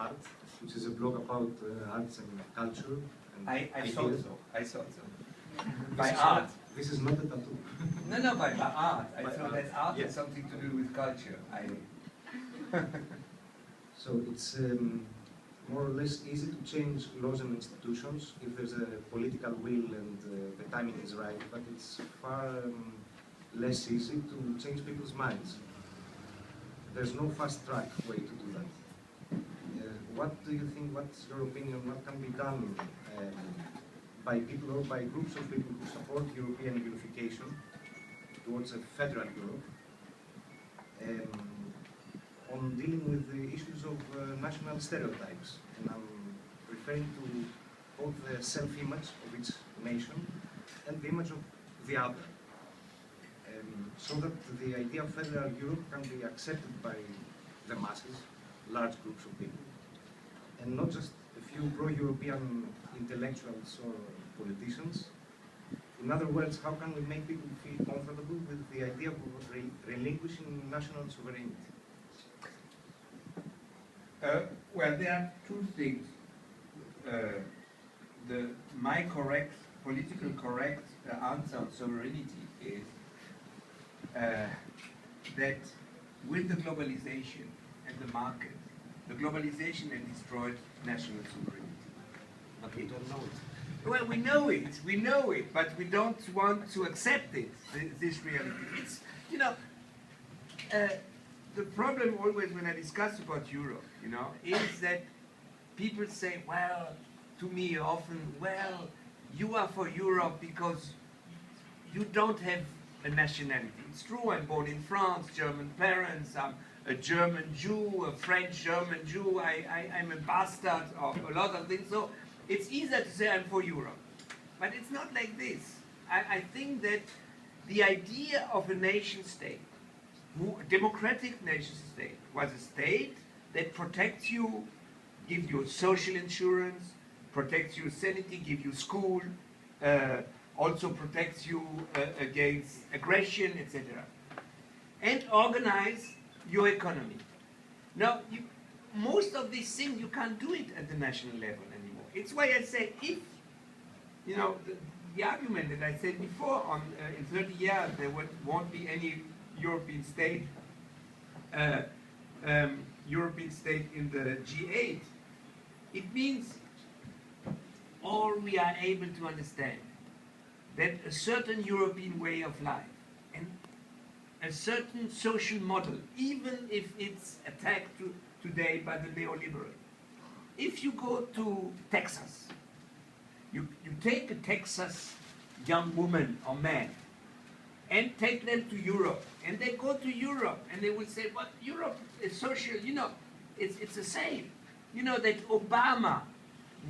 Art, which is a blog about arts and culture. And I thought so. I thought so. By art. This is not a tattoo. No, by art. I by thought art. that art Yeah. has something to do with culture. So it's more or less easy to change laws and institutions if there's a political will and the timing is right, but it's far less easy to change people's minds. There's no fast track way to do that. What do you think, what's your opinion, what can be done by people or by groups of people who support European unification towards a federal Europe on dealing with the issues of national stereotypes? And I'm referring to both the self-image of each nation and the image of the other, so that the idea of federal Europe can be accepted by the masses, large groups of people, and not just a few pro-European intellectuals or politicians. In other words, how can we make people feel comfortable with the idea of relinquishing national sovereignty? Well, there are two things. My correct, political correct answer on sovereignty is that with the globalization and the market, the globalization has destroyed national sovereignty. But we don't know it. Well, we know it, but we don't want to accept it, this reality. It's, you know, the problem always when I discuss about Europe, you know, is that people say, well, to me often, well, you are for Europe because you don't have a nationality. It's true, I'm born in France, German parents, I'm a German Jew, a French German Jew, I'm a bastard of a lot of things, so it's easier to say I'm for Europe. But it's not like this. I think that the idea of a nation state, a democratic nation state, was a state that protects you, gives you social insurance, protects your sanity, gives you school, also protects you against aggression, etc. And organize your economy. Now, most of these things, you can't do it at the national level anymore. It's why I say if, you know, the argument that I said before, in 30 years there won't be any European state in the G8, it means all we are able to understand that a certain European way of life and a certain social model, even if it's attacked today by the neoliberal. If you go to Texas, you take a Texas young woman or man and take them to Europe, and they go to Europe and they will say, well, Europe is social, you know, it's the same. You know that Obama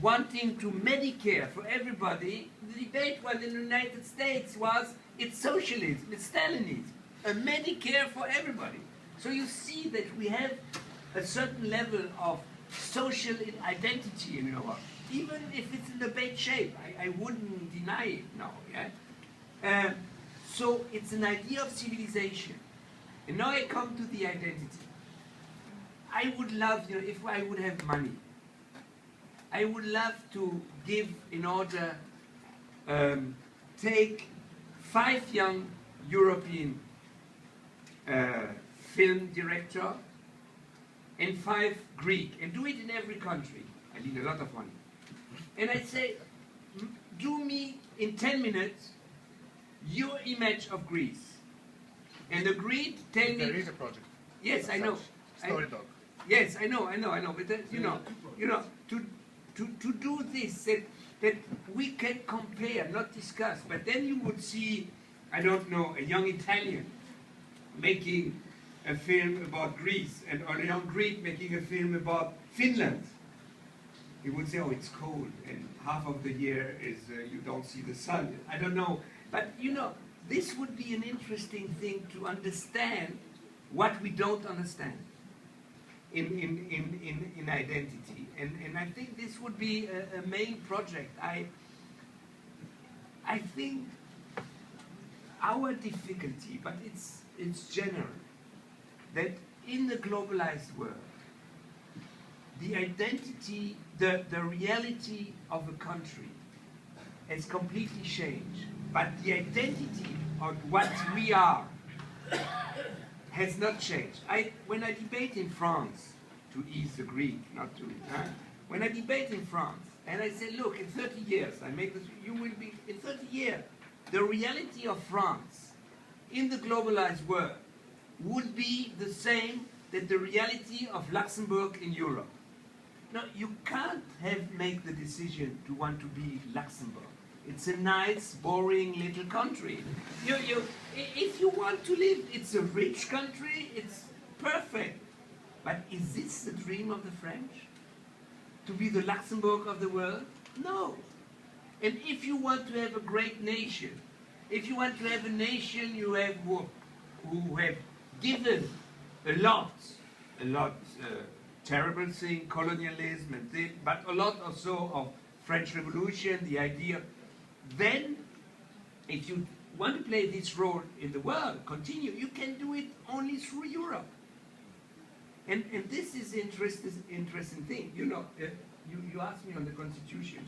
wanting to Medicare for everybody, the debate was in the United States was, it's socialism, it's Stalinism, a Medicare for everybody. So you see that we have a certain level of social identity in Europe, even if it's in a bad shape. I wouldn't deny it, no. Yeah? So it's an idea of civilization. And now I come to the identity. I would love, you know, if I would have money, I would love to give, in order, take 5 young European film director and 5 Greek, and do it in every country. I need a lot of money. And I say, do me in 10 minutes your image of Greece. And the Greek tell me... There is a project. Yes, I know. Story dog. Yes, I know. But that, you know, to do this, that we can compare, not discuss. But then you would see, I don't know, a young Italian making a film about Greece, and or a young Greek making a film about Finland. He would say, oh, it's cold, and half of the year is you don't see the sun. I don't know. But, you know, this would be an interesting thing to understand what we don't understand in identity. And I think this would be a main project. I think our difficulty, but it's general, that in the globalized world, the the identity, the reality of a country has completely changed, but the identity of what we are has not changed. When I debate in France, to ease the Greek, not to, when I debate in France, and I say, look, in 30 years, I make this, you will be, in 30 years, the reality of France in the globalized world would be the same that the reality of Luxembourg in Europe. No, you can't make the decision to want to be Luxembourg. It's a nice, boring little country. If you want to live, it's a rich country, it's perfect. But is this the dream of the French? To be the Luxembourg of the world? No. And if you want to have a great nation, if you want to have a nation who have given a lot, terrible thing, colonialism, and thing, but a lot also of French Revolution, the idea. Then, if you want to play this role in the world, continue, you can do it only through Europe. And this is interesting thing. You know, you asked me on the Constitution,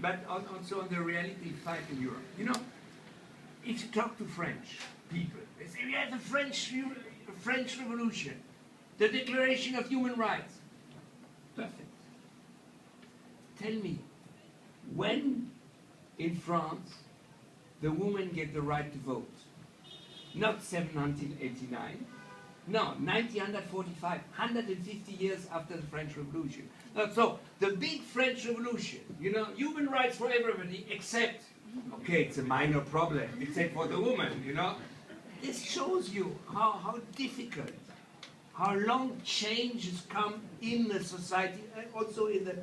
but also on the reality fight in Europe. You know, if you talk to French people, they say we have the French Revolution, the Declaration of Human Rights. Perfect. Tell me, when in France the women get the right to vote? Not 1789. No, 1945, 150 years after the French Revolution. So, the big French Revolution, human rights for everybody except, okay, it's a minor problem, except for the woman, This shows you how difficult, how long changes come in the society, and also in the